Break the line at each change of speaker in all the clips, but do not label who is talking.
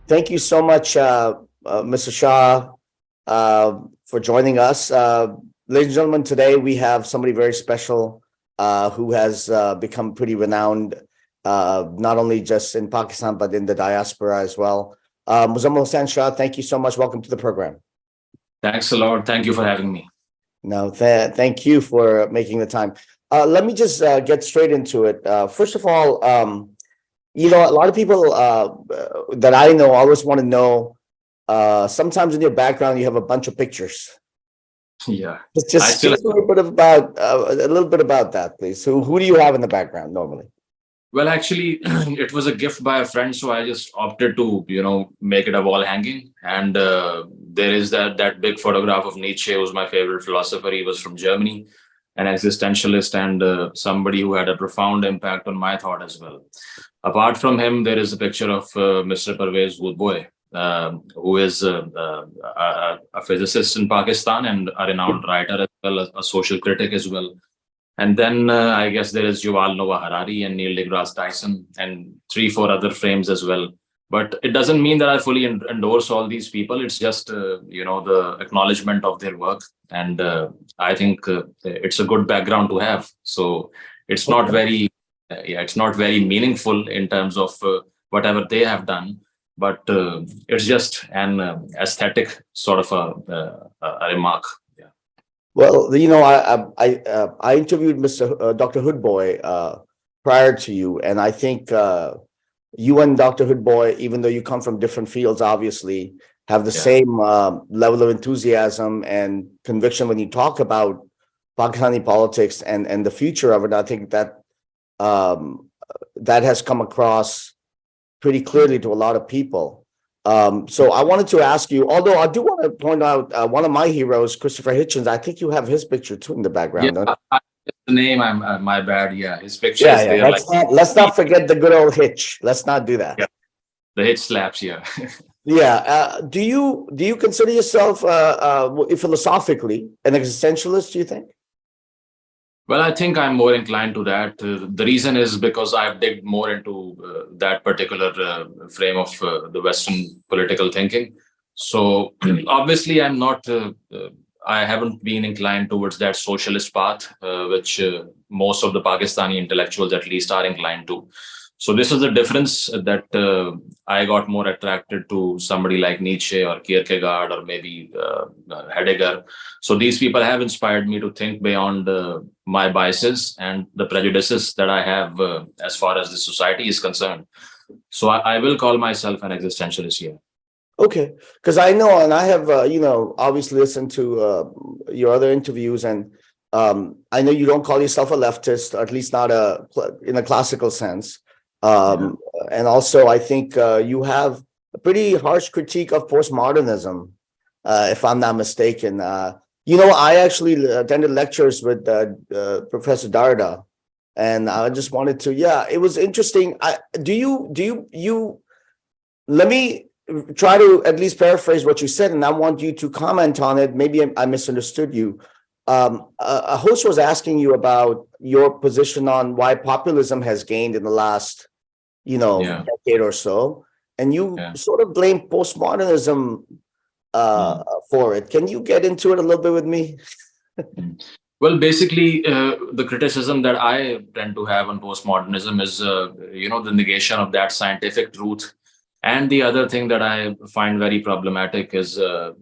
Thank you so much, Mr. Shah, for joining us. Ladies and gentlemen, today we have somebody very special who has become pretty renowned, not only just in Pakistan, but in the diaspora as well. Muzammil Shah, thank you so much. Welcome to the program.
Thanks a lot. Thank you for having me.
No, thank you for making the time. Let me just get straight into it. First of all, a lot of people that I know always want to know. Sometimes in your background, you have a bunch of pictures.
Yeah,
Just a little bit about that, please. Who do you have in the background normally?
Well, actually, it was a gift by a friend, so I just opted to, make it a wall hanging. And there is that big photograph of Nietzsche, who's my favorite philosopher. He was from Germany, an existentialist, and somebody who had a profound impact on my thought as well. Apart from him, there is a picture of Mr. Parvez Woodboy, who is a physicist in Pakistan and a renowned writer as well as a social critic as well. And then I guess there is Yuval Noah Harari and Neil deGrasse Tyson and 3-4 other frames as well. But it doesn't mean that I fully endorse all these people. It's just, the acknowledgement of their work. And I think it's a good background to have. So it's not very, it's not very meaningful in terms of whatever they have done. But it's just an aesthetic sort of a remark.
Well, I interviewed Mr. Dr. Hoodboy prior to you, and I think you and Dr. Hoodboy, even though you come from different fields, obviously have the same level of enthusiasm and conviction when you talk about Pakistani politics and the future of it. I think that that has come across pretty clearly to a lot of people. So I wanted to ask you, although I do want to point out one of my heroes, Christopher Hitchens. I think you have his picture too in the background.
Yeah, the name, I'm my bad. Yeah, his picture is there.
Let's not forget the good old Hitch. Let's not do that.
Yeah. The Hitch slaps, yeah.
Yeah. Do you consider yourself philosophically an existentialist, do you think?
Well, I think I'm more inclined to that. The reason is because I've digged more into that particular frame of the Western political thinking. So obviously, I haven't been inclined towards that socialist path, which most of the Pakistani intellectuals at least are inclined to. So this is the difference that I got more attracted to somebody like Nietzsche or Kierkegaard or maybe Heidegger. So these people have inspired me to think beyond my biases and the prejudices that I have as far as the society is concerned. So I will call myself an existentialist here.
Okay, because I know, and I have, obviously listened to your other interviews, and I know you don't call yourself a leftist, or at least not in a classical sense. And also, I think you have a pretty harsh critique of postmodernism, if I'm not mistaken. I actually attended lectures with Professor Darda, and I just wanted to, it was interesting. Let me try to at least paraphrase what you said, and I want you to comment on it. Maybe I misunderstood you. A host was asking you about your position on why populism has gained in the last, decade or so, and you sort of blame postmodernism for it. Can you get into it a little bit with me?
Well, basically, the criticism that I tend to have on postmodernism is, the negation of that scientific truth. And the other thing that I find very problematic is, that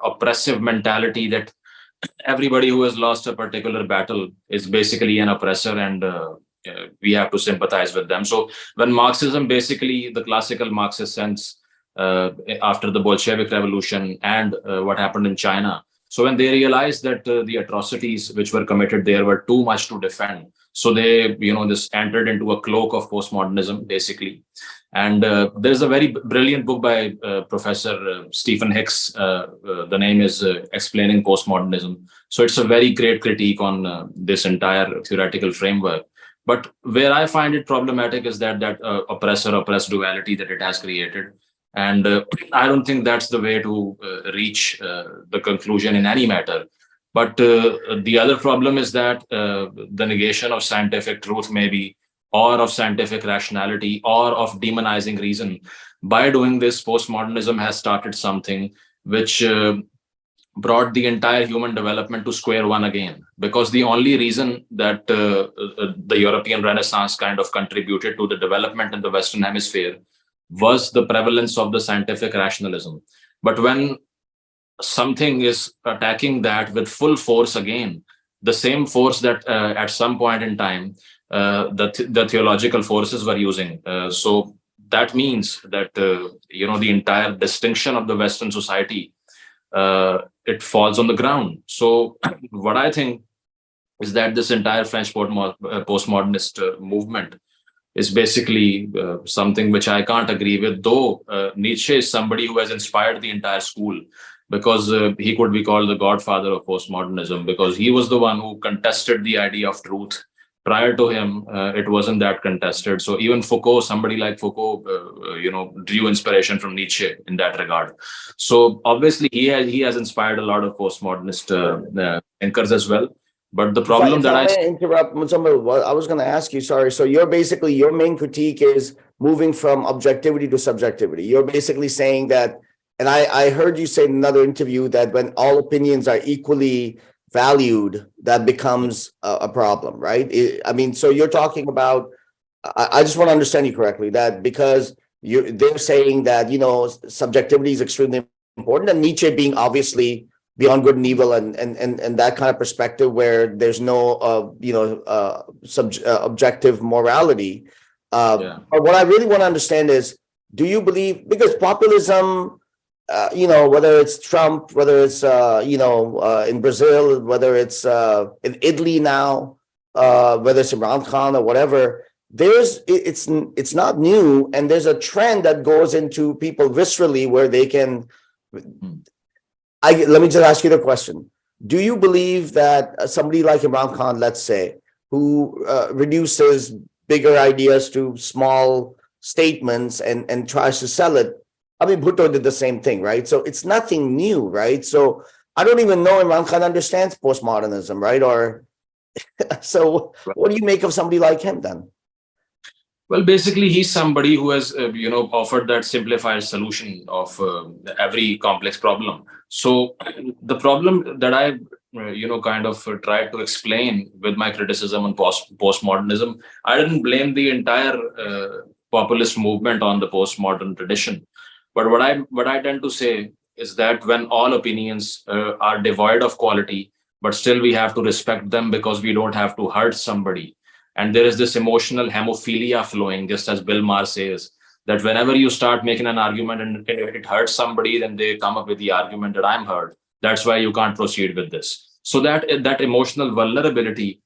oppressive mentality that everybody who has lost a particular battle is basically an oppressor, and we have to sympathize with them. So when Marxism, basically the classical Marxist sense, after the Bolshevik Revolution and what happened in China, so when they realized that the atrocities which were committed there were too much to defend, so they, this entered into a cloak of postmodernism, basically. And there's a very brilliant book by Professor Stephen Hicks. The name is Explaining Postmodernism. So it's a very great critique on this entire theoretical framework. But where I find it problematic is that oppressor-oppressed duality that it has created. And I don't think that's the way to reach the conclusion in any matter. But the other problem is that the negation of scientific truth maybe or of scientific rationality or of demonizing reason. By doing this, postmodernism has started something which brought the entire human development to square one again. Because the only reason that the European Renaissance kind of contributed to the development in the Western Hemisphere was the prevalence of the scientific rationalism. But when something is attacking that with full force again, the same force that at some point in time the theological forces were using. So that means that the entire distinction of the Western society, it falls on the ground. So what I think is that this entire French postmodernist movement is basically something which I can't agree with, though Nietzsche is somebody who has inspired the entire school, because he could be called the godfather of postmodernism, because he was the one who contested the idea of truth. Prior to him, it wasn't that contested. So even Foucault, somebody like Foucault, drew inspiration from Nietzsche in that regard. So obviously he has inspired a lot of postmodernist thinkers as well. But the problem
If I may interrupt, Muzammil, what I was going to ask you, sorry. So you're basically, your main critique is moving from objectivity to subjectivity. You're basically saying that, and I heard you say in another interview that when all opinions are equally valued, that becomes a problem, right? I mean, so you're talking about, I just want to understand you correctly, that because they're saying that, subjectivity is extremely important, and Nietzsche being obviously beyond good and evil, and that kind of perspective where there's no objective morality. But what I really want to understand is, do you believe, because populism, whether it's Trump, whether it's in Brazil, whether it's in Italy now, whether it's Imran Khan or whatever, it's not new, and there's a trend that goes into people viscerally where they can. Let me just ask you the question. Do you believe that somebody like Imran Khan, let's say, who reduces bigger ideas to small statements and tries to sell it? I mean, Bhutto did the same thing, right? So it's nothing new, right? So I don't even know Imran Khan understands postmodernism, right? Or so what do you make of somebody like him then?
Well, basically, he's somebody who has, offered that simplified solution of every complex problem. So the problem that I, kind of tried to explain with my criticism on postmodernism, I didn't blame the entire populist movement on the postmodern tradition. But what I tend to say is that when all opinions are devoid of quality, but still we have to respect them because we don't have to hurt somebody. And there is this emotional hemophilia flowing, just as Bill Maher says, that whenever you start making an argument and it hurts somebody, then they come up with the argument that I'm hurt. That's why you can't proceed with this. So that emotional vulnerability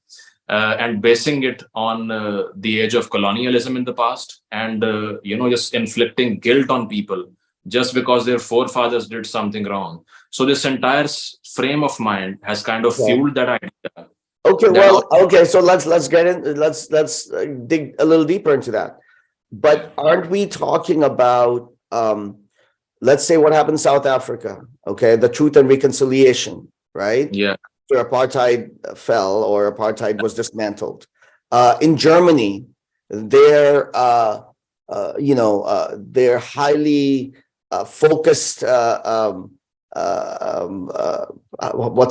and basing it on the age of colonialism in the past, and just inflicting guilt on people just because their forefathers did something wrong. So this entire frame of mind has kind of fueled that idea.
Okay, well, okay, so let's get in, let's dig a little deeper into that. But aren't we talking about, let's say what happened in South Africa, okay, the Truth and Reconciliation, right?
Yeah.
Where apartheid fell or apartheid was dismantled. In Germany, they're highly focused, what's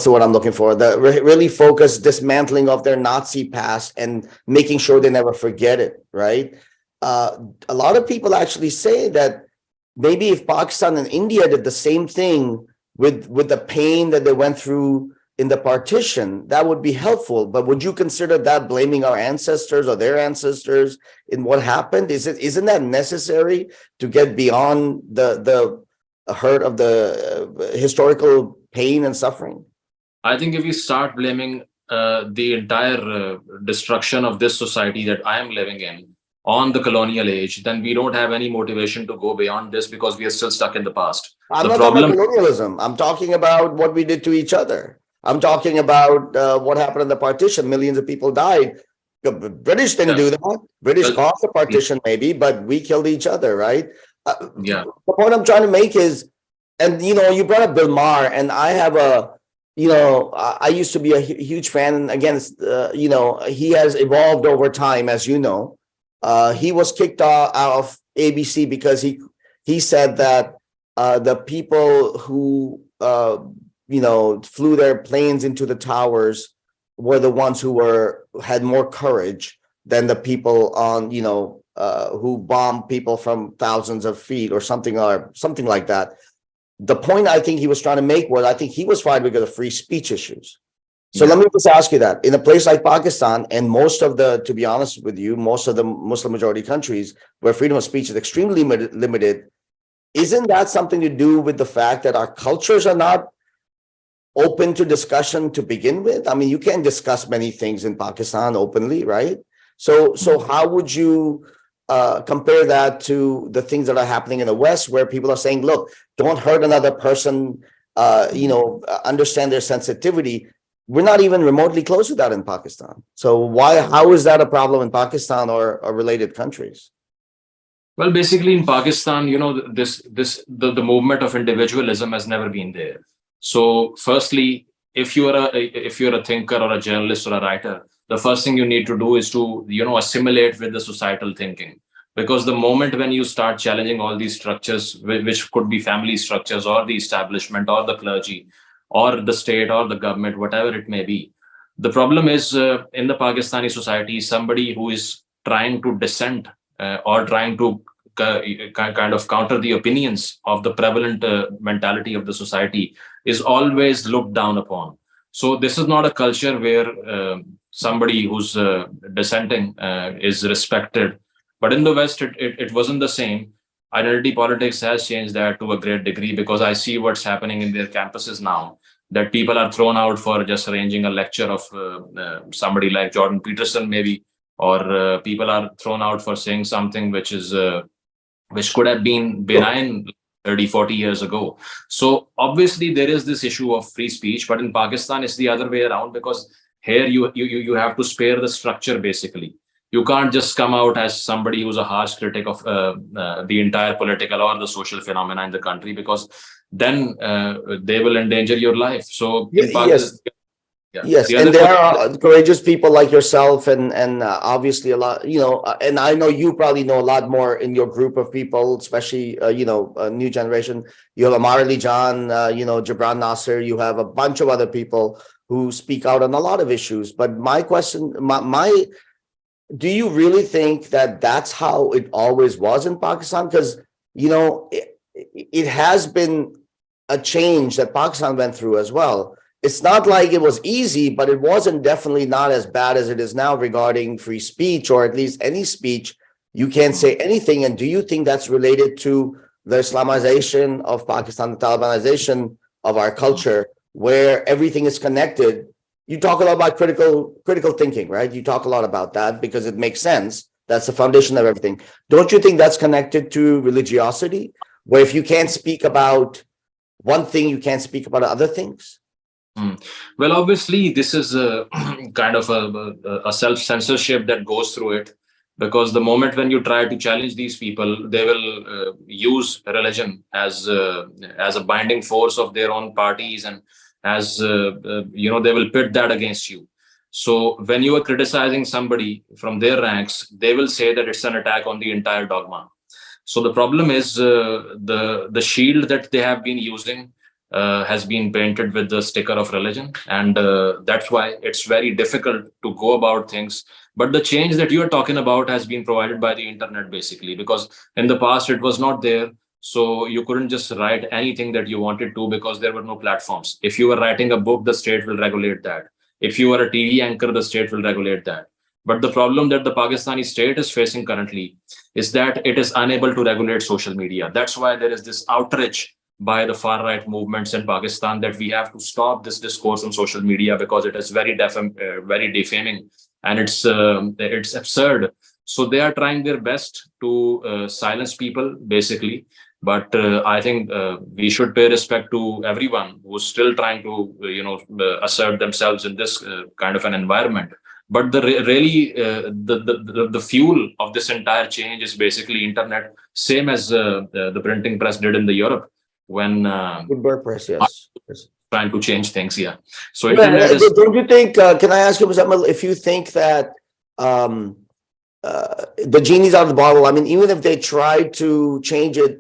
the word I'm looking for? The really focused dismantling of their Nazi past and making sure they never forget it, right? A lot of people actually say that maybe if Pakistan and India did the same thing with the pain that they went through in the partition, that would be helpful. But would you consider that blaming our ancestors or their ancestors in what happened? Isn't that necessary to get beyond the hurt of the historical pain and suffering?
I think if we start blaming the entire destruction of this society that I am living in on the colonial age, then we don't have any motivation to go beyond this because we are still stuck in the past.
I'm not talking about colonialism. I'm talking about what we did to each other. I'm talking about what happened in the partition. Millions of people died. The British didn't do that. British caused the partition maybe, but we killed each other, right? The point I'm trying to make is, and you brought up Bill Maher, and I have I used to be a huge fan. And again, he has evolved over time, as you know. he was kicked out of ABC because he said that the people who flew their planes into the towers were the ones who had more courage than the people on who bombed people from thousands of feet or something like that. The point I think he was trying to make was, I think he was fired because of free speech issues. So let me just ask you that in a place like Pakistan and to be honest with you, most of the Muslim majority countries where freedom of speech is extremely limited, isn't that something to do with the fact that our cultures are not open to discussion to begin with? I mean, you can't discuss many things in Pakistan openly, right? So how would you compare that to the things that are happening in the West, where people are saying, look, don't hurt another person, understand their sensitivity. We're not even remotely close to that in Pakistan. So how is that a problem in Pakistan or related countries?
Well, basically in Pakistan, the movement of individualism has never been there. So firstly, if you're a thinker or a journalist or a writer, the first thing you need to do is to assimilate with the societal thinking. Because the moment when you start challenging all these structures, which could be family structures or the establishment or the clergy or the state or the government, whatever it may be, the problem is in the Pakistani society, somebody who is trying to dissent or trying to kind of counter the opinions of the prevalent mentality of the society is always looked down upon. So this is not a culture where somebody who's dissenting is respected. But in the West, it wasn't the same. Identity politics has changed that to a great degree, because I see what's happening in their campuses now, that people are thrown out for just arranging a lecture of somebody like Jordan Peterson, maybe, or people are thrown out for saying something which could have been benign 30, 40 years ago. So obviously there is this issue of free speech, but in Pakistan it's the other way around, because here you have to spare the structure. Basically, you can't just come out as somebody who's a harsh critic of the entire political or the social phenomena in the country, because then they will endanger your life. So in Pakistan,
yes, and there are courageous people like yourself, and obviously a lot, and I know you probably know a lot more in your group of people, especially new generation. You have Amar Ali Jan, Jabran Nasser. You have a bunch of other people who speak out on a lot of issues. But my question, do you really think that that's how it always was in Pakistan? Because it has been a change that Pakistan went through as well. It's not like it was easy, but it wasn't definitely not as bad as it is now regarding free speech, or at least any speech. You can't say anything. And do you think that's related to the Islamization of Pakistan, the Talibanization of our culture, where everything is connected? You talk a lot about critical thinking, right? You talk a lot about that because it makes sense. That's the foundation of everything. Don't you think that's connected to religiosity, where if you can't speak about one thing, you can't speak about other things?
Well, obviously, this is a kind of a self-censorship that goes through it, because the moment when you try to challenge these people, they will use religion as a binding force of their own parties, and as they will pit that against you. So when you are criticizing somebody from their ranks, they will say that it's an attack on the entire dogma. So the problem is the shield that they have been using has been painted with the sticker of religion, and that's why it's very difficult to go about things. But the change that you are talking about has been provided by the internet, basically, because in the past it was not there. So you couldn't just write anything that you wanted to, because there were no platforms. If you were writing a book, the state will regulate that. If you are a TV anchor, the state will regulate that. But the problem that the Pakistani state is facing currently is that it is unable to regulate social media. That's why there is this outrage by the far right movements in Pakistan that we have to stop this discourse on social media, because it is very defaming, and it's absurd. So they are trying their best to silence people, basically. But I think we should pay respect to everyone who's still trying to assert themselves in this kind of an environment. But the fuel of this entire change is basically internet, same as the printing press did in the Europe, when
Gutenberg press, yes.
Trying to change things. Yeah. So
internet is. Don't you think? Can I ask you, Muzammil, if you think that the genie's out of the bottle. I mean, even if they try to change it,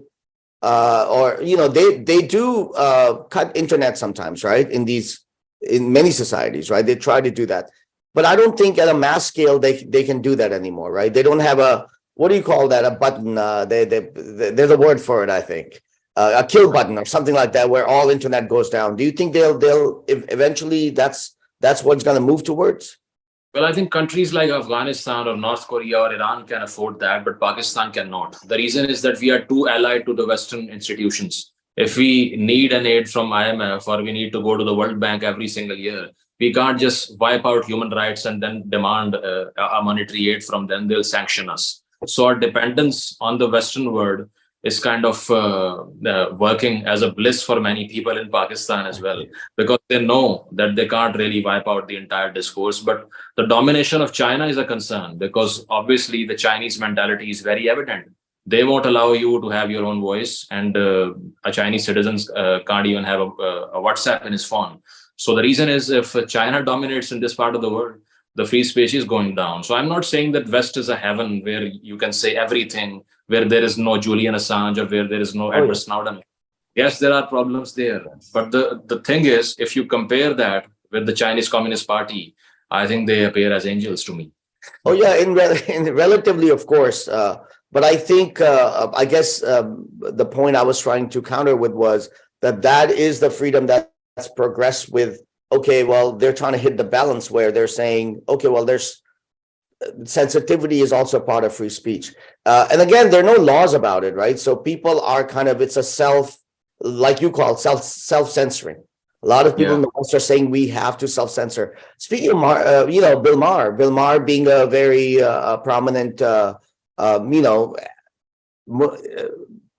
or they do cut internet sometimes, right? In many societies, right? They try to do that, but I don't think at a mass scale they can do that anymore, right? They don't have a, what do you call that? A button? There's a word for it, I think. A kill button or something like that, where all internet goes down. Do you think they'll eventually that's what's going to move towards?
Well, I think countries like Afghanistan or North Korea or Iran can afford that, but Pakistan cannot. The reason is that we are too allied to the Western institutions. If we need an aid from IMF or we need to go to the World Bank every single year, we can't just wipe out human rights and then demand a monetary aid from them. They'll sanction us. So our dependence on the Western world is kind of working as a bliss for many people in Pakistan as well, because they know that they can't really wipe out the entire discourse. But the domination of China is a concern, because obviously the Chinese mentality is very evident. They won't allow you to have your own voice, and a Chinese citizen can't even have a WhatsApp in his phone. So the reason is, if China dominates in this part of the world, the free speech is going down. So I'm not saying that West is a heaven where you can say everything, where there is no Julian Assange or where there is no Edward Snowden. Yes, there are problems there. But the thing is, if you compare that with the Chinese Communist Party, I think they appear as angels to me.
Oh yeah, in relatively, of course. But I think, I guess the point I was trying to counter with was that is the freedom that's progressed with. Okay, well, they're trying to hit the balance where they're saying, okay, well, there's sensitivity is also part of free speech. And again, there are no laws about it, right? So people are kind of, it's a like you call it, self-censoring. A lot of people in the West are saying we have to self-censor. Speaking of Bill Maher being a very prominent,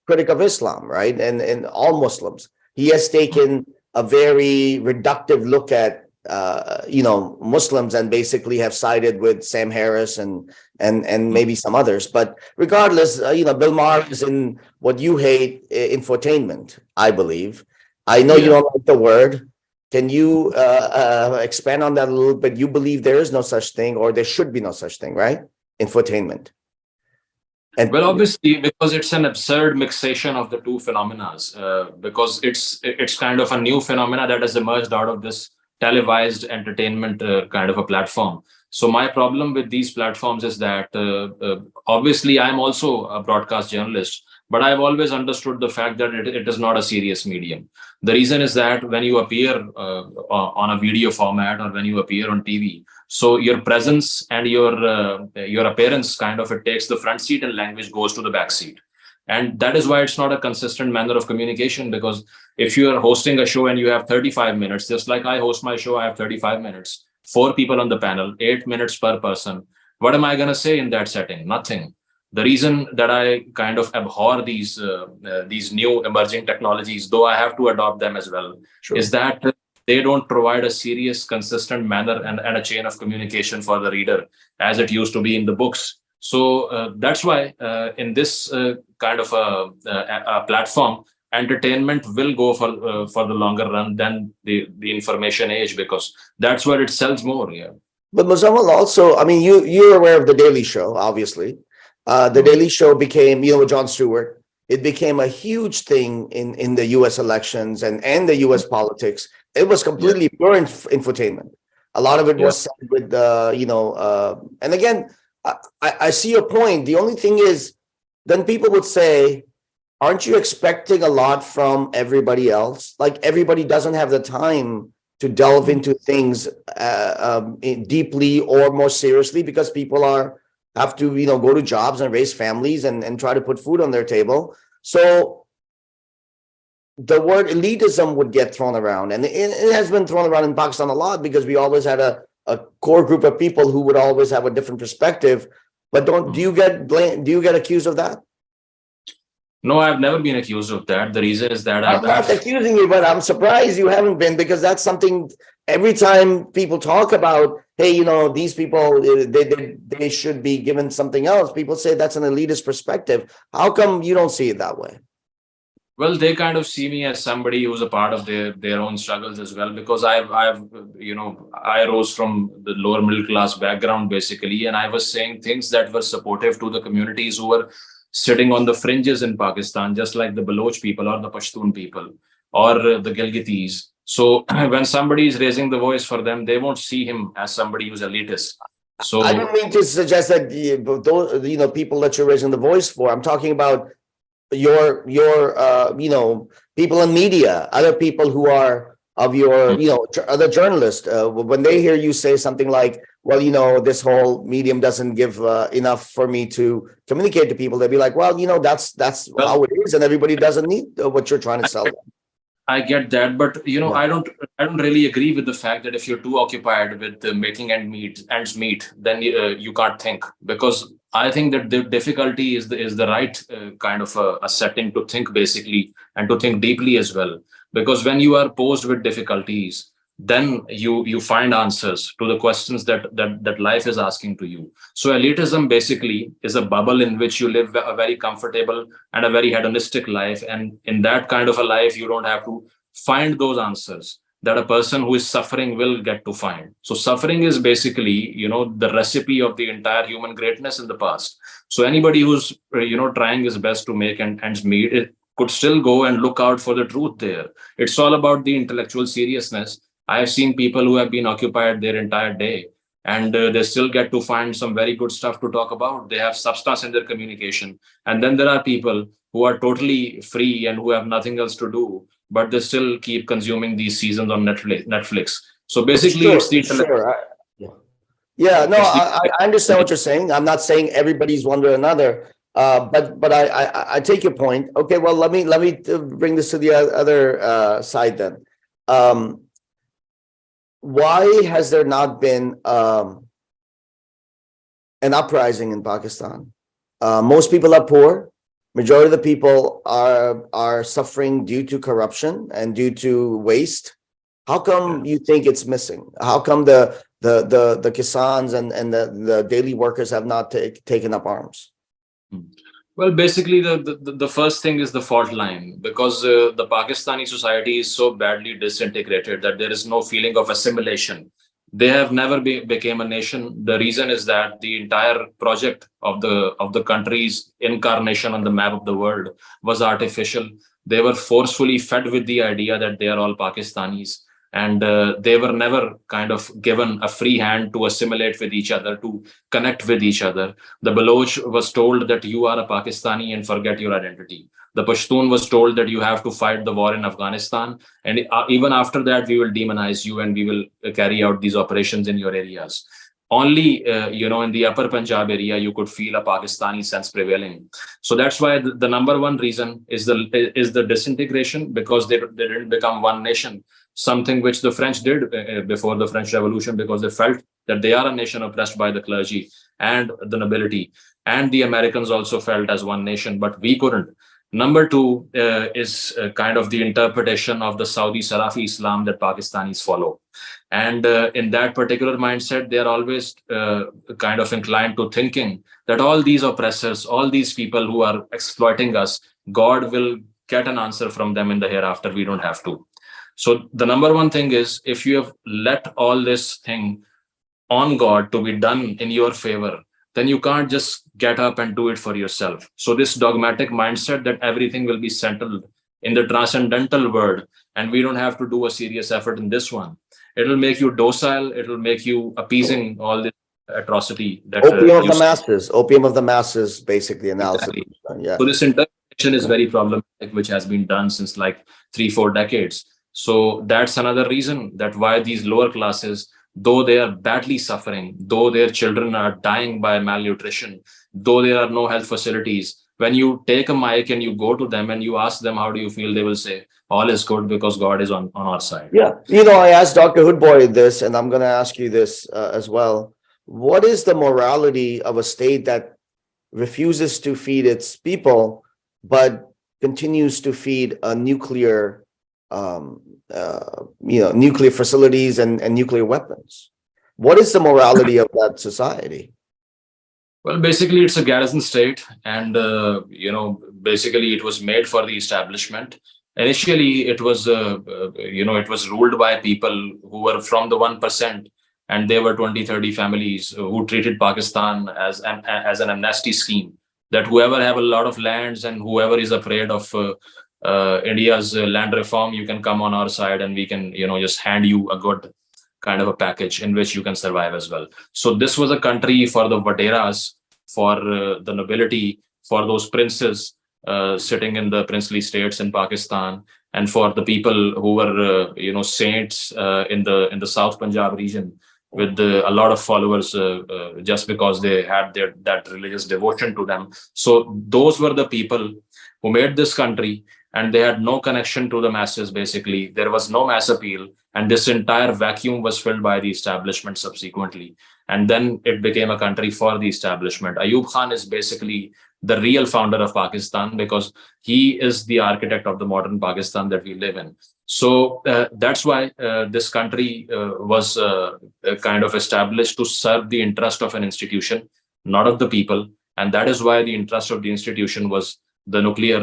critic of Islam, right? And all Muslims. He has taken a very reductive look at Muslims, and basically have sided with Sam Harris and maybe some others. But regardless, Bill Maher is in what you hate, infotainment, I believe. I know you don't like the word. Can you expand on that a little bit? You believe there is no such thing, or there should be no such thing, right? Infotainment.
And well, obviously, because it's an absurd mixation of the two phenomena, because it's kind of a new phenomena that has emerged out of this televised entertainment kind of a platform. So my problem with these platforms is that obviously I'm also a broadcast journalist, but I've always understood the fact that it is not a serious medium. The reason is that when you appear on a video format, or when you appear on TV, so your presence and your appearance kind of, it takes the front seat and language goes to the back seat. And that is why it's not a consistent manner of communication, because if you are hosting a show and you have 35 minutes, just like I host my show, I have 35 minutes, 4 people on the panel, 8 minutes per person. What am I going to say in that setting? Nothing. The reason that I kind of abhor these new emerging technologies, though I have to adopt them as well, is that they don't provide a serious, consistent manner and a chain of communication for the reader as it used to be in the books. So that's why in this kind of a platform, entertainment will go for the longer run than the information age, because that's where it sells more. Yeah.
But Muzammil also, I mean, you're aware of the Daily Show, obviously. The Daily Show became, with Jon Stewart, it became a huge thing in the U.S. elections and the U.S. politics. It was completely pure infotainment. A lot of it was said with, and again, I see your point. The only thing is, then people would say, aren't you expecting a lot from everybody else? Like, everybody doesn't have the time to delve into things deeply or more seriously, because people have to, go to jobs and raise families and try to put food on their table. So the word elitism would get thrown around, and it has been thrown around in Pakistan a lot, because we always had a core group of people who would always have a different perspective. But do you get accused of that?
No, I've never been accused of that. The reason is that
I'm not accusing you, but I'm surprised you haven't been, because that's something every time people talk about, hey, these people, they should be given something else. People say that's an elitist perspective. How come you don't see it that way?
Well, they kind of see me as somebody who's a part of their own struggles as well, because I've I rose from the lower middle class background basically, and I was saying things that were supportive to the communities who were sitting on the fringes in Pakistan, just like the Baloch people or the Pashtun people or the Gilgitis. So when somebody is raising the voice for them, they won't see him as somebody who's elitist.
I don't
So
mean to suggest that those, people that you're raising the voice for. I'm talking about your people in media, other people who are of your, other journalists, when they hear you say something like, well, this whole medium doesn't give enough for me to communicate to people, they'll be like, well, that's
well,
how it is, and everybody doesn't need what you're trying to sell them.
I get that, but
Yeah.
I don't really agree with the fact that if you're too occupied with making ends meet, then you can't think. Because I think that the difficulty is the right kind of a setting to think basically, and to think deeply as well. Because when you are posed with difficulties, then you find answers to the questions that life is asking to you. So elitism basically is a bubble in which you live a very comfortable and a very hedonistic life, and in that kind of a life you don't have to find those answers that a person who is suffering will get to find. So suffering is basically, the recipe of the entire human greatness in the past. So anybody who's trying his best to make ends meet, it could still go and look out for the truth there. It's all about the intellectual seriousness. I have seen people who have been occupied their entire day, and they still get to find some very good stuff to talk about. They have substance in their communication. And then there are people who are totally free and who have nothing else to do, but they still keep consuming these seasons on Netflix. So basically, it's
Sure,
the
sure. Yeah. Yeah, no,
it's the
I understand what you're saying. I'm not saying everybody's one to another, but I take your point. Okay, well, let me bring this to the other side then. Um, why has there not been an uprising in Pakistan? Most people are poor. Majority of the people are suffering due to corruption and due to waste. How come you think it's missing? How come the Kisans and the daily workers have not taken up arms?
Well, basically, the first thing is the fault line, because the Pakistani society is so badly disintegrated that there is no feeling of assimilation. They have never became a nation. The reason is that the entire project of the country's incarnation on the map of the world was artificial. They were forcefully fed with the idea that they are all Pakistanis, and they were never kind of given a free hand to assimilate with each other, to connect with each other. The Baloch was told that you are a Pakistani and forget your identity. The Pashtun was told that you have to fight the war in Afghanistan, and even after that, we will demonize you and we will carry out these operations in your areas. Only, in the upper Punjab area, you could feel a Pakistani sense prevailing. So that's why the number one reason is the disintegration, because they didn't become one nation, something which the French did before the French Revolution, because they felt that they are a nation oppressed by the clergy and the nobility. And the Americans also felt as one nation, but we couldn't. Number two is kind of the interpretation of the Saudi Salafi Islam that Pakistanis follow. And in that particular mindset, they are always kind of inclined to thinking that all these oppressors, all these people who are exploiting us, God will get an answer from them in the hereafter. We don't have to. So the number one thing is, if you have let all this thing on God to be done in your favor, then you can't just get up and do it for yourself. So this dogmatic mindset that everything will be settled in the transcendental world, and we don't have to do a serious effort in this one. It'll make you docile. It'll make you appeasing all this atrocity that
Opium of
you
the
see.
masses. Opium of the masses, basically analysis.
Exactly.
Yeah.
So this interpretation is very problematic, which has been done since like 3-4 decades. So that's another reason that why these lower classes, though they are badly suffering, though their children are dying by malnutrition, though there are no health facilities, when you take a mic and you go to them and you ask them, how do you feel? They will say, all is good because God is on our side.
Yeah. I asked Dr. Hoodboy this, and I'm going to ask you this as well. What is the morality of a state that refuses to feed its people, but continues to feed a nuclear, nuclear facilities and nuclear weapons? What is the morality of that society?
Well, basically, it's a garrison state, and basically, it was made for the establishment. Initially, it was ruled by people who were from the 1%, and there were 20, 30 families who treated Pakistan as an amnesty scheme. That whoever have a lot of lands and whoever is afraid of India's land reform, you can come on our side, and we can, just hand you a good kind of a package in which you can survive as well. So this was a country for the Vaderas, for the nobility, for those princes sitting in the princely states in Pakistan, and for the people who were, saints in the South Punjab region with a lot of followers just because they had that religious devotion to them. So those were the people who made this country, and they had no connection to the masses. Basically, there was no mass appeal, and this entire vacuum was filled by the establishment subsequently, and then it became a country for the establishment. Ayub Khan is basically the real founder of Pakistan, because he is the architect of the modern Pakistan that we live in. So that's why this country was kind of established to serve the interest of an institution, not of the people. And that is why the interest of the institution was the nuclear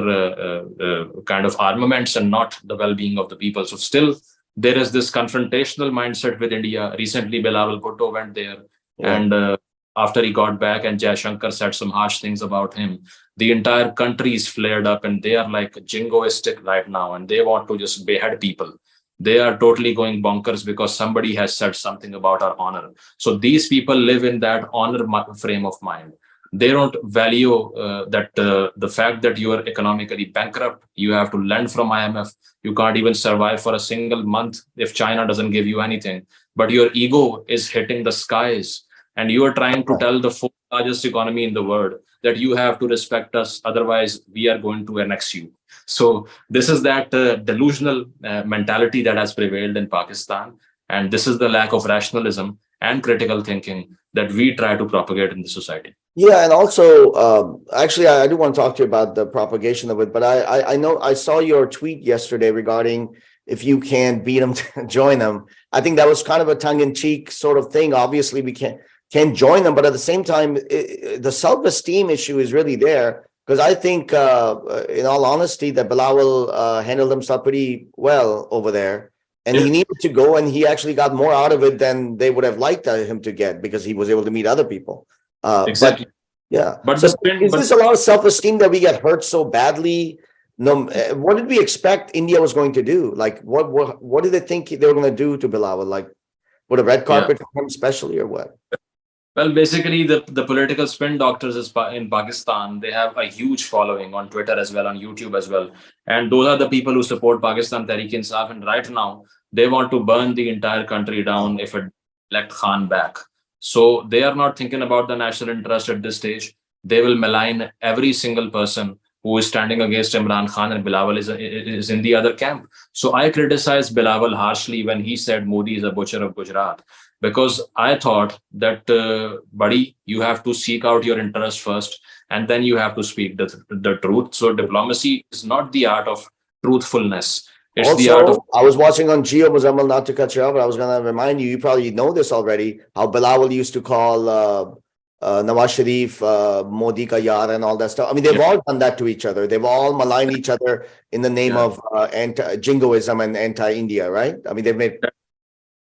kind of armaments, and not the well-being of the people. So still, there is this confrontational mindset with India. Recently, Bilawal Bhutto went there,
Yeah.
and after he got back and Jaishankar said some harsh things about him, the entire country is flared up, and they are like jingoistic right now, and they want to just behead people. They are totally going bonkers because somebody has said something about our honor. So these people live in that honor frame of mind. They don't value that the fact that you are economically bankrupt, you have to lend from IMF, you can't even survive for a single month if China doesn't give you anything, but your ego is hitting the skies, and you are trying to tell the fourth largest economy in the world that you have to respect us, otherwise we are going to annex you. So this is that delusional mentality that has prevailed in Pakistan, and this is the lack of rationalism and critical thinking that we try to propagate in the society.
Yeah, and also, actually, I do want to talk to you about the propagation of it. But I know I saw your tweet yesterday regarding if you can beat them, join them. I think that was kind of a tongue-in-cheek sort of thing. Obviously, we can't join them, but at the same time, the self-esteem issue is really there, because I think, in all honesty, that Bilawal handled himself pretty well over there, and he needed to go, and he actually got more out of it than they would have liked him to get, because he was able to meet other people.
Exactly.
But yeah.
But
So
the spin,
is
but
this a lot of self-esteem that we get hurt so badly? No, what did we expect India was going to do? Like, what did they think they were going to do to Bilawal? Like, would a red carpet for him especially, or what?
well, basically, the political spin doctors in Pakistan, they have a huge following on Twitter as well, on YouTube as well. And those are the people who support Pakistan Tehreek-e-Insaf. And right now, they want to burn the entire country down if it elect Khan back. So they are not thinking about the national interest at this stage. They will malign every single person who is standing against Imran Khan, and Bilawal is in the other camp. So I criticized Bilawal harshly when he said Modi is a butcher of Gujarat, because I thought that, buddy, you have to seek out your interest first, and then you have to speak the truth. So diplomacy is not the art of truthfulness. It's the art of.
Also, I was watching on Geo Muzammil, not to cut you off, but I was going to remind you, you probably know this already, how Bilawal used to call Nawaz Sharif Modi ka yaar and all that stuff. I mean, they've all done that to each other. They've all maligned each other in the name of jingoism and anti-India, right? I mean, they've made.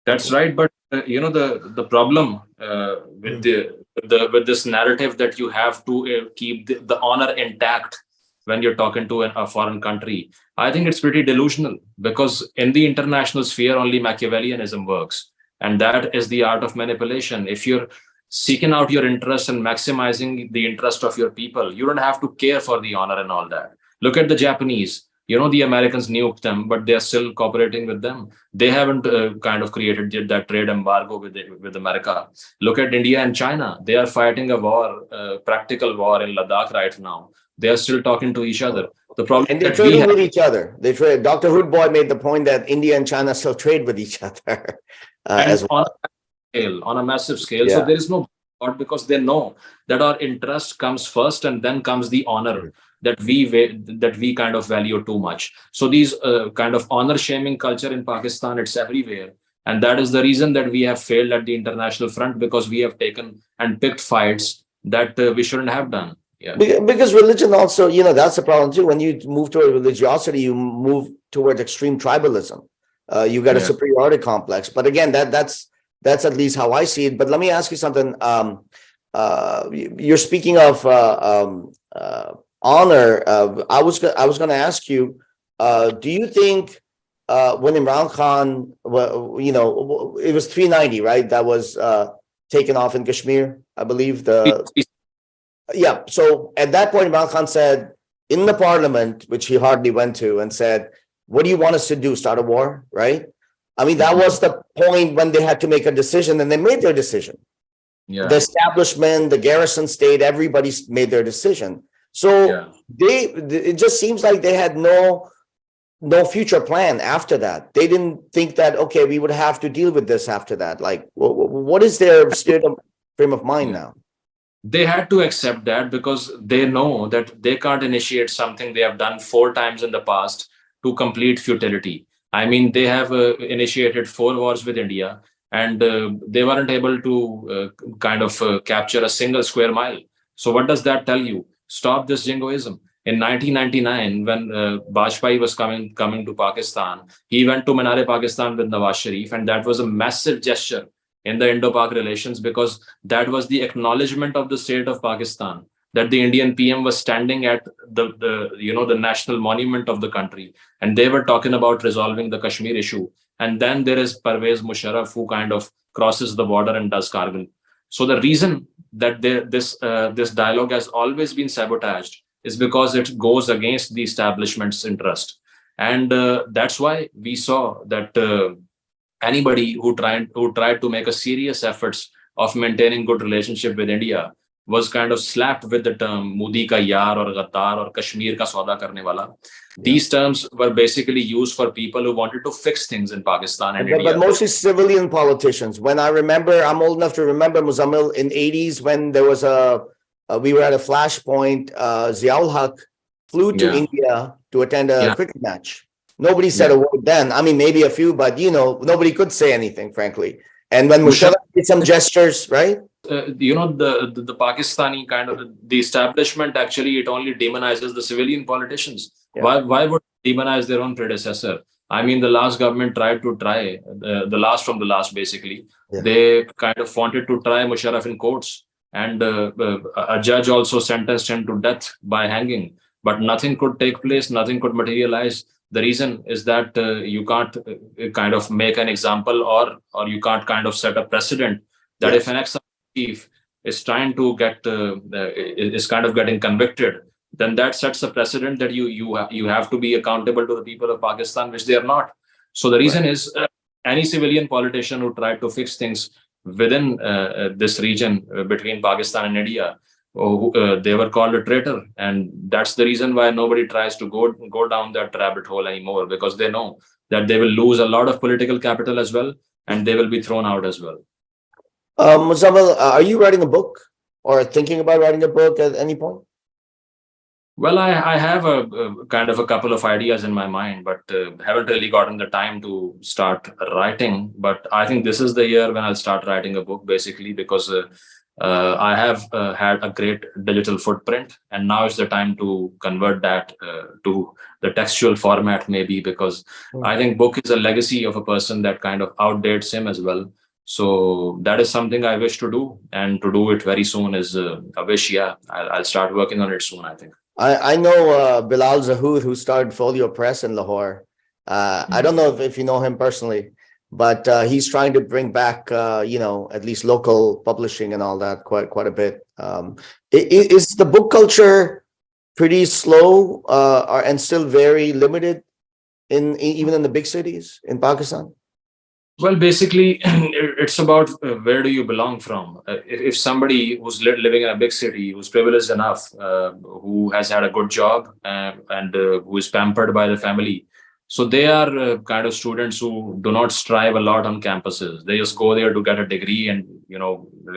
That's right, but the problem with this narrative that you have to keep the honor intact when you're talking to a foreign country, I think it's pretty delusional, because in the international sphere only Machiavellianism works, and that is the art of manipulation. If you're seeking out your interest and maximizing the interest of your people, you don't have to care for the honor and all that. Look at the Japanese. The Americans nuked them, but they're still cooperating with them. They haven't kind of created that trade embargo with America. Look at India and China. They are fighting a war, practical war in Ladakh right now. They are still talking to each other. The problem,
and they're trading with each other. They trade. Dr. Hoodboy made the point that India and China still trade with each other as well.
On a massive scale. So there is no, because they know that our interest comes first, and then comes the honor that we kind of value too much. So these kind of honor shaming culture in Pakistan, it's everywhere. And that is the reason that we have failed at the international front, because we have taken and picked fights that we shouldn't have done. Yeah.
Because religion also, that's the problem too. When you move toward religiosity, you move towards extreme tribalism. You got a
Yeah.
superiority complex. But again, that's at least how I see it. But let me ask you something. You're speaking of honor. I was going to ask you, do you think when Imran Khan, it was 390, right? That was taken off in Kashmir, I believe. Yeah. So at that point, Imran Khan said in the parliament, which he hardly went to, and said, "What do you want us to do? Start a war?" Right? I mean, that was the point when they had to make a decision, and they made their decision.
Yeah.
The establishment, the garrison state, everybody made their decision. So it just seems like they had no future plan after that. They didn't think that, okay, we would have to deal with this after that. Like, what is their state of frame of mind now?
They had to accept that because they know that they can't initiate something they have done 4 times in the past to complete futility. I mean, they have initiated 4 wars with India, and they weren't able to capture a single square mile. So what does that tell you? Stop this jingoism. In 1999, when Bajpayee was coming to Pakistan, he went to Minar-e-Pakistan with Nawaz Sharif, and that was a massive gesture in the Indo-Pak relations, because that was the acknowledgement of the state of Pakistan, that the Indian PM was standing at the national monument of the country, and they were talking about resolving the Kashmir issue. And then there is Parvez Musharraf, who kind of crosses the border and does Kargil. So the reason that this dialogue has always been sabotaged is because it goes against the establishment's interest, and that's why we saw that. Anybody who tried to make a serious efforts of maintaining good relationship with India was kind of slapped with the term Modi ka yaar or Ghattar or Kashmir ka sauda karne wala. These terms were basically used for people who wanted to fix things in Pakistan and India.
But mostly civilian politicians. When I remember, I'm old enough to remember Muzammil in 80s when there was we were at a flashpoint. Ziaul Haq flew to India to attend a cricket match. Nobody said a word then. I mean, maybe a few, but nobody could say anything, frankly. And when Musharraf did some gestures, right?
The Pakistani kind of the establishment, actually, it only demonizes the civilian politicians. Why would they demonize their own predecessor? I mean, the last government tried the last from the last, basically. They kind of wanted to try Musharraf in courts, and a judge also sentenced him to death by hanging. But nothing could take place, nothing could materialize. The reason is that you can't kind of make an example, or you can't kind of set a precedent that if an ex-chief is trying to is kind of getting convicted, then that sets a precedent that you have to be accountable to the people of Pakistan, which they are not. So the reason is any civilian politician who tried to fix things within this region between Pakistan and India, they were called a traitor, and that's the reason why nobody tries to go down that rabbit hole anymore, because they know that they will lose a lot of political capital as well, and they will be thrown out as well.
Muzammil, are you writing a book or thinking about writing a book at any point?
Well, I have a kind of a couple of ideas in my mind, but haven't really gotten the time to start writing. But I think this is the year when I'll start writing a book, basically, because I have had a great digital footprint, and now is the time to convert that to the textual format, maybe, because I think book is a legacy of a person that kind of outdates him as well. So that is something I wish to do, and to do it very soon is a wish. Yeah, I'll start working on it soon, I think.
I know Bilal Zahood, who started Folio Press in Lahore. I don't know if you know him personally, but he's trying to bring back, at least local publishing and all that quite a bit. Is the book culture pretty slow and still very limited even in the big cities in Pakistan?
Well, basically, it's about where do you belong from. If somebody who's living in a big city, who's privileged enough, who has had a good job, and who is pampered by the family, so they are kind of students who do not strive a lot on campuses. They just go there to get a degree and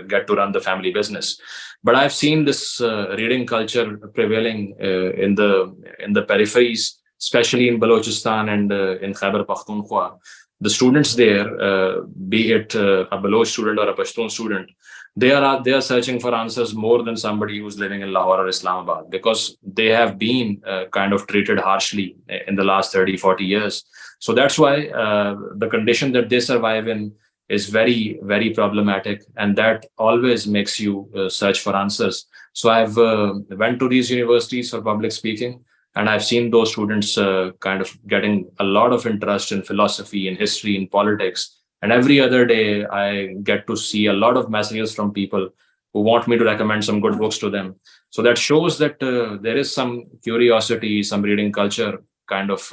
get to run the family business. But I've seen this reading culture prevailing in the peripheries, especially in Balochistan and in Khyber Pakhtunkhwa. The students there, be it a Baloch student or a Pashtun student, they are searching for answers more than somebody who's living in Lahore or Islamabad, because they have been kind of treated harshly in the last 30, 40 years. So that's why the condition that they survive in is very, very problematic, and that always makes you search for answers. So I've went to these universities for public speaking, and I've seen those students kind of getting a lot of interest in philosophy, in history, in politics. And every other day, I get to see a lot of messages from people who want me to recommend some good books to them. So that shows that there is some curiosity, some reading culture kind of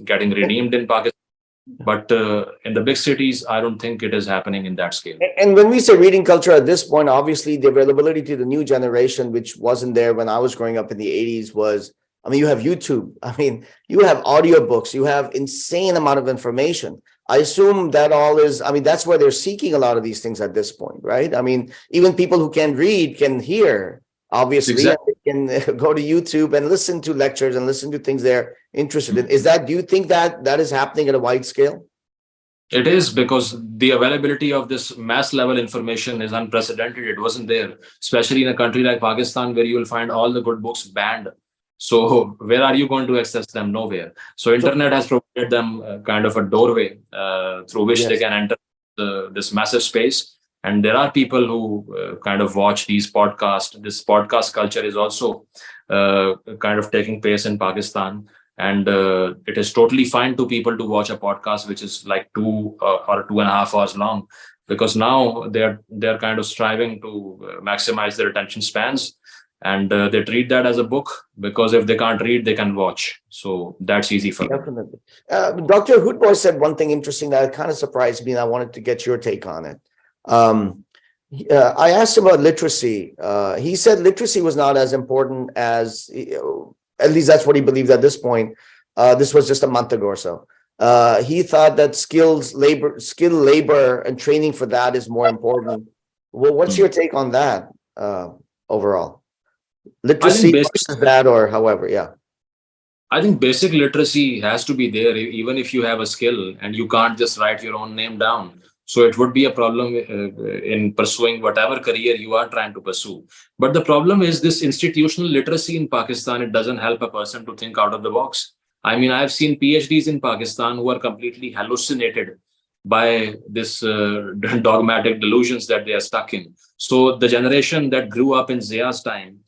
getting redeemed in Pakistan. But in the big cities, I don't think it is happening in that scale.
And when we say reading culture at this point, obviously the availability to the new generation, which wasn't there when I was growing up in the 80s, was, I mean, you have YouTube. I mean, you have audiobooks, you have insane amount of information. I assume that all is, I mean, that's where they're seeking a lot of these things at this point, right? I mean, even people who can read can hear, obviously,
Exactly.
and they can go to YouTube and listen to lectures and listen to things they're interested in. Is that, do you think that that is happening at a wide scale?
It is, because the availability of this mass level information is unprecedented. It wasn't there, especially in a country like Pakistan, where you will find all the good books banned. So where are you going to access them? Nowhere. So
So,
internet has provided them kind of a doorway through which they
yes.
can enter this massive space. And there are people who kind of watch these podcasts. This podcast culture is also kind of taking place in Pakistan, and it is totally fine to people to watch a podcast which is like 2 or 2.5 hours long, because now they're kind of striving to maximize their attention spans, and they treat that as a book, because if they can't read, they can watch. So that's easy for them.
Definitely. Dr. Hoodboy said one thing interesting that kind of surprised me, and I wanted to get your take on it. I asked him about literacy. He said literacy was not as important as, at least that's what he believed at this point. This was just a month ago or so. He thought that skilled labor and training for that is more important. Well, what's your take on that overall?
I think
Literacy
basic
versus that, or however, yeah.
I think basic literacy has to be there, even if you have a skill and you can't just write your own name down. So it would be a problem in pursuing whatever career you are trying to pursue. But the problem is this institutional literacy in Pakistan. It doesn't help a person to think out of the box. I mean, I've seen PhDs in Pakistan who are completely hallucinated by this dogmatic delusions that they are stuck in. So the generation that grew up in Zia's time,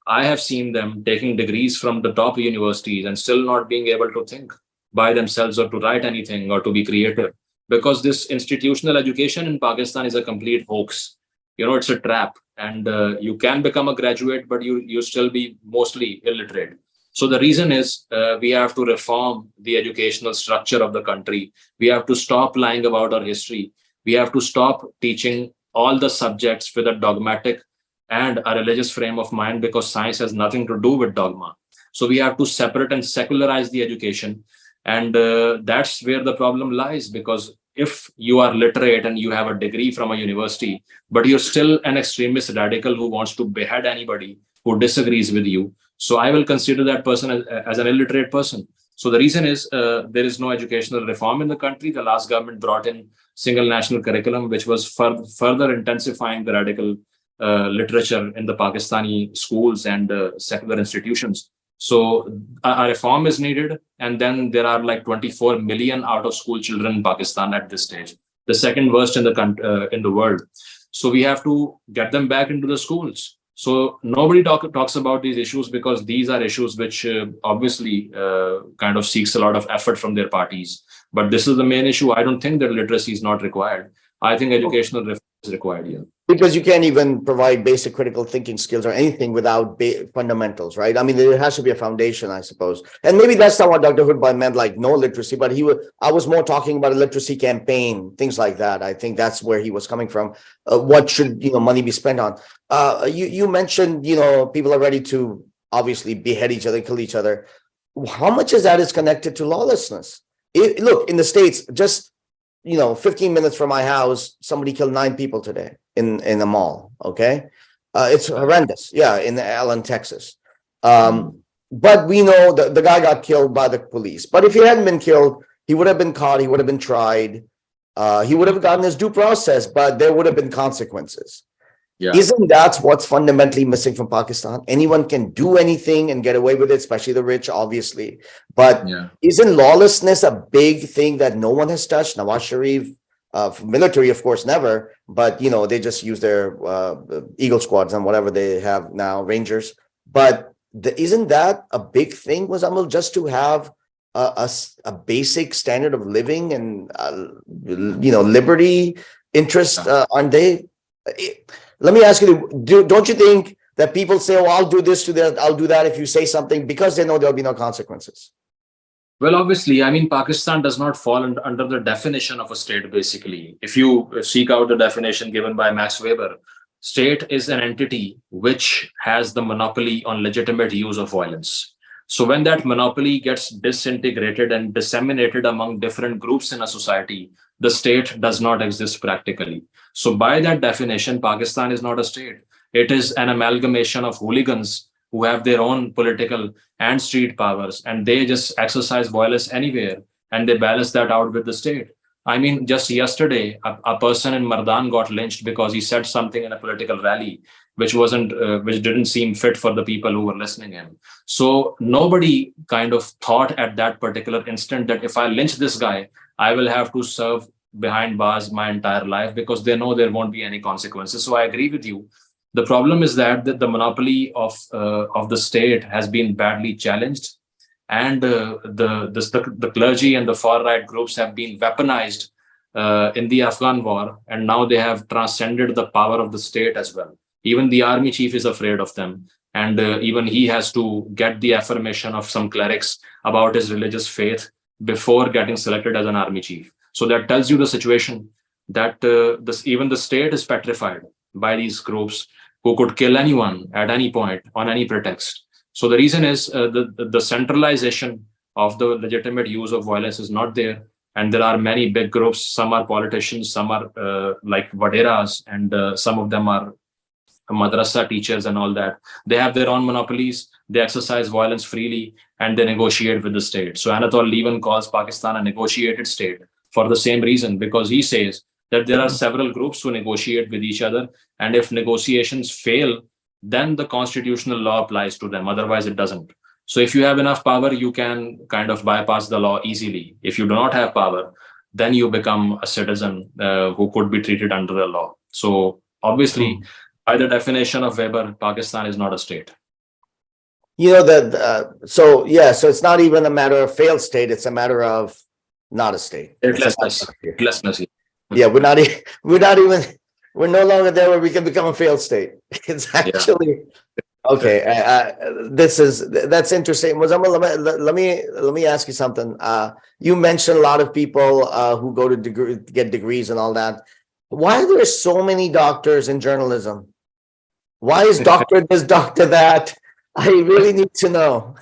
I have seen them taking degrees from the top universities and still not being able to think by themselves or to write anything or to be creative, because this institutional education in Pakistan is a complete hoax. You know, it's a trap, and you can become a graduate, but you still be mostly illiterate. So the reason is we have to reform the educational structure of the country. We have to stop lying about our history. We have to stop teaching all the subjects with a dogmatic and a religious frame of mind, because science has nothing to do with dogma. So we have to separate and secularize the education. And that's where the problem lies, because if you are literate and you have a degree from a university, but you're still an extremist radical who wants to behead anybody who disagrees with you, so I will consider that person as an illiterate person. So the reason is there is no educational reform in the country. The last government brought in single national curriculum, which was further intensifying the radical literature in the Pakistani schools and secular institutions. So a reform is needed. And then there are like 24 million out of school children in Pakistan at this stage, the second worst in the world. So we have to get them back into the schools. So nobody talks about these issues, because these are issues which obviously kind of seeks a lot of effort from their parties. But this is the main issue. I don't think that literacy is not required. I think educational reform is required here.
Because you can't even provide basic critical thinking skills or anything without fundamentals, right? I mean, there has to be a foundation, I suppose. And maybe that's not what Dr. Hoodboy meant, like no literacy, but I was more talking about a literacy campaign, things like that. I think that's where he was coming from. What should, money be spent on? You mentioned, people are ready to obviously behead each other, kill each other. How much of that is connected to lawlessness? Look, in the States, just 15 minutes from my house, somebody killed 9 people today in a mall. Okay. It's horrendous. Yeah. In Allen, Texas. But we know that the guy got killed by the police. But if he hadn't been killed, he would have been caught. He would have been tried. He would have gotten his due process, but there would have been consequences.
Yeah.
Isn't that what's fundamentally missing from Pakistan? Anyone can do anything and get away with it, especially the rich, obviously. But
Yeah.
isn't lawlessness a big thing that no one has touched? Nawaz Sharif, military, of course, never. But they just use their Eagle squads and whatever they have now, Rangers. But isn't that a big thing, Muzammil, just to have a basic standard of living and liberty interest? Aren't they? Let me ask you, don't you think that people say, oh, I'll do this to that, I'll do that if you say something, because they know there'll be no consequences?
Well, obviously, I mean, Pakistan does not fall under the definition of a state, basically. If you seek out the definition given by Max Weber, state is an entity which has the monopoly on legitimate use of violence. So when that monopoly gets disintegrated and disseminated among different groups in a society, the state does not exist practically. So by that definition, Pakistan is not a state. It is an amalgamation of hooligans who have their own political and street powers, and they just exercise violence anywhere, and they balance that out with the state. I mean, just yesterday, a person in Mardan got lynched because he said something in a political rally which didn't seem fit for the people who were listening in. So nobody kind of thought at that particular instant that if I lynch this guy, I will have to serve behind bars my entire life, because they know there won't be any consequences. So I agree with you. The problem is that the monopoly of the state has been badly challenged, and the clergy and the far right groups have been weaponized in the Afghan war, and now they have transcended the power of the state as well. Even the army chief is afraid of them, and even he has to get the affirmation of some clerics about his religious faith before getting selected as an army chief. So that tells you the situation, that even the state is petrified by these groups who could kill anyone at any point on any pretext. So the reason is the centralization of the legitimate use of violence is not there. And there are many big groups. Some are politicians, some are like Vaderas, and some of them are madrasa teachers and all that. They have their own monopolies. They exercise violence freely, and they negotiate with the state. So Anatol Lieven calls Pakistan a negotiated state for the same reason, because he says that there are several groups who negotiate with each other, and if negotiations fail, then the constitutional law applies to them. Otherwise, it doesn't. So if you have enough power, you can kind of bypass the law easily. If you do not have power, then you become a citizen who could be treated under the law. So obviously, by the definition of Weber, Pakistan is not a state.
So it's not even a matter of failed state, it's a matter of not a state.
Lessness.
Yeah, we're no longer there where we can become a failed state. It's actually okay. That's interesting. Muzammil, let me ask you something. You mentioned a lot of people who go to get degrees and all that. Why are there so many doctors in journalism? Why is doctor this, doctor that? I really need to know.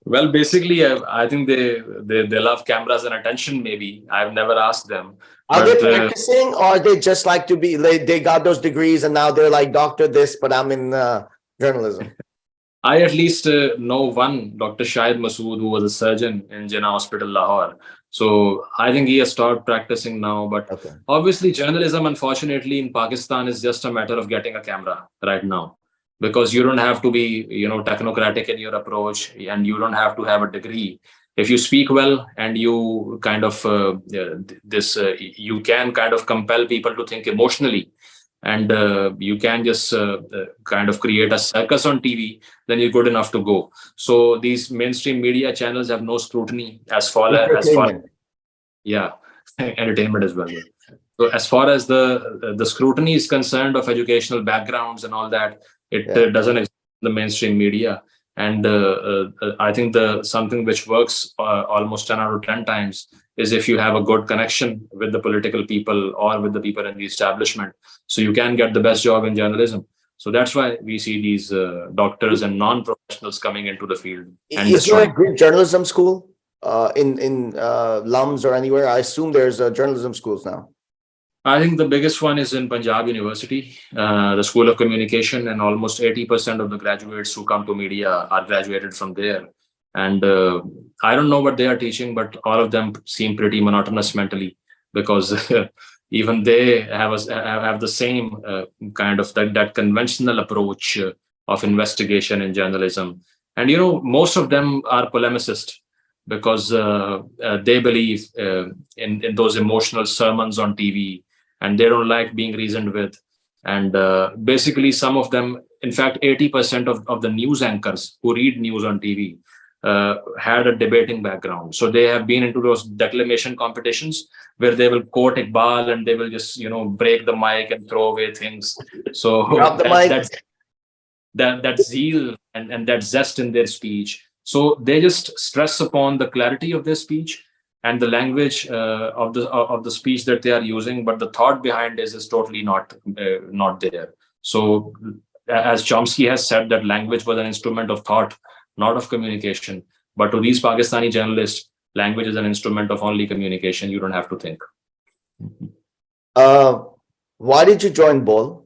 Well, basically, I think they love cameras and attention. Maybe I've never asked them.
Are they practicing, or they just like to be? They got those degrees and now they're like doctor this, but I'm in journalism.
I at least know one, Dr. Syed Masood, who was a surgeon in Jinnah Hospital, Lahore. So I think he has started practicing now. But obviously, journalism, unfortunately, in Pakistan is just a matter of getting a camera right now, because you don't have to be, technocratic in your approach, and you don't have to have a degree. If you speak well and you kind of you can kind of compel people to think emotionally, and you can just kind of create a circus on TV, then you're good enough to go. So these mainstream media channels have no scrutiny as far entertainment as well. So as far as the scrutiny is concerned of educational backgrounds and all that, it doesn't exist in the mainstream media. And I think something which works almost 10 out of 10 times is if you have a good connection with the political people or with the people in the establishment. So you can get the best job in journalism. So that's why we see these doctors and non-professionals coming into the field. And
is there a good journalism school in Lums or anywhere? I assume there's journalism schools now.
I think the biggest one is in Punjab University, the School of Communication, and almost 80% of the graduates who come to media are graduated from there. And I don't know what they are teaching, but all of them seem pretty monotonous mentally, because even they have the same kind of that conventional approach of investigation in journalism. And most of them are polemicists because they believe in those emotional sermons on TV, and they don't like being reasoned with. And basically, some of them, in fact, 80% of the news anchors who read news on TV had a debating background. So they have been into those declamation competitions where they will quote Iqbal and they will just, break the mic and throw away things. So
Drop the mic.
that zeal and that zest in their speech. So they just stress upon the clarity of their speech and the language of the speech that they are using, but the thought behind this is totally not there. So as Chomsky has said, that language was an instrument of thought, not of communication. But to these Pakistani journalists, language is an instrument of only communication. You don't have to think.
Why did you join Bol?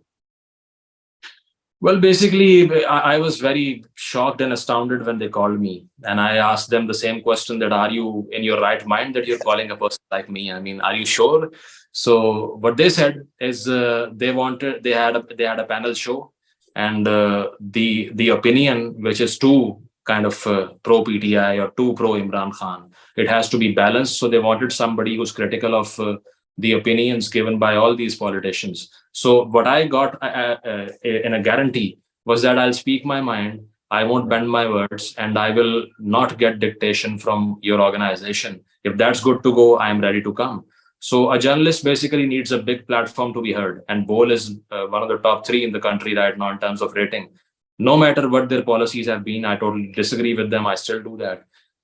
Well, basically, I was very shocked and astounded when they called me. And I asked them the same question, that are you in your right mind that you're calling a person like me? I mean, are you sure? So what they said is they had a panel show, and the opinion, which is too kind of pro PTI or too pro Imran Khan, it has to be balanced. So they wanted somebody who's critical of the opinions given by all these politicians. So what I got in a guarantee was that I'll speak my mind, I won't bend my words, and I will not get dictation from your organization. If that's good to go, I am ready to come. So a journalist basically needs a big platform to be heard, and Bol is one of the top 3 in the country right now in terms of rating. No matter what their policies have been, I totally disagree with them. I still do that.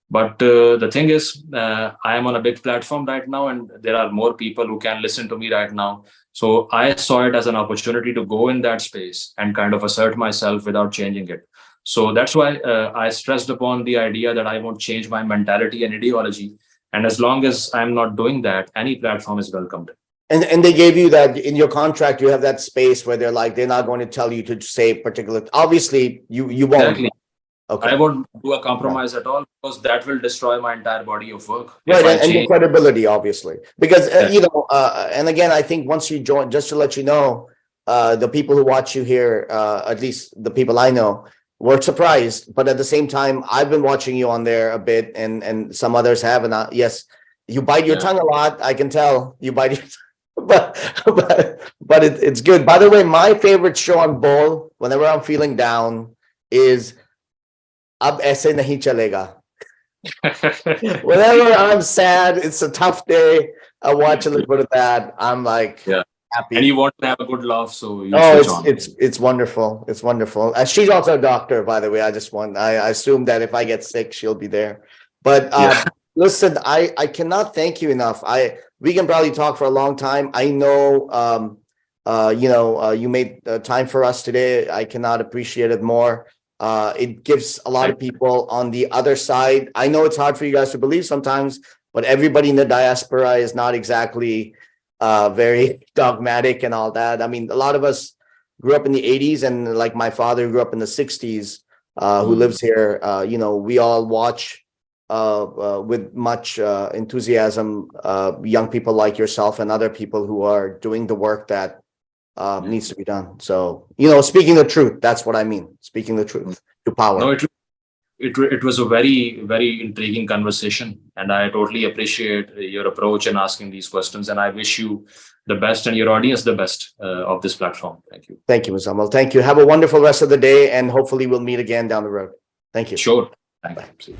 But the thing is, I am on a big platform right now, and there are more people who can listen to me right now. So I saw it as an opportunity to go in that space and kind of assert myself without changing it. So that's why I stressed upon the idea that I won't change my mentality and ideology. And as long as I'm not doing that, any platform is welcomed.
And they gave you that in your contract, you have that space where they're not going to tell you to say particular. Obviously, you won't.
Exactly. Okay. I won't do a compromise at all, because that will destroy my entire body of work.
Right, and the credibility, obviously, because and again, I think once you join, just to let you know, the people who watch you here, at least the people I know, were surprised. But at the same time, I've been watching you on there a bit, and some others have. And yes, you bite your tongue a lot. I can tell you bite your. But it's good. By the way, my favorite show on Bol, whenever I'm feeling down, is Ab aise nahi chalega. Whenever I'm sad, it's a tough day, I watch a little bit of that. I'm like happy.
And you want to have a good laugh, so you
it's wonderful. It's wonderful. She's also a doctor, by the way. I assume that if I get sick, she'll be there. But listen, I cannot thank you enough. We can probably talk for a long time. I know you made time for us today. I cannot appreciate it more. It gives a lot of people on the other side. I know it's hard for you guys to believe sometimes, but everybody in the diaspora is not exactly very dogmatic and all that. I mean, a lot of us grew up in the 80s, and like my father grew up in the 60s, who lives here. We all watch with much enthusiasm young people like yourself and other people who are doing the work that needs to be done. So, speaking the truth, that's what I mean. Speaking the truth to power.
No, it was a very, very intriguing conversation, and I totally appreciate your approach in asking these questions. And I wish you the best and your audience the best of this platform. Thank you.
Thank you, Muzammil. Thank you. Have a wonderful rest of the day, and hopefully we'll meet again down the road. Thank you.
Sure. Thank you.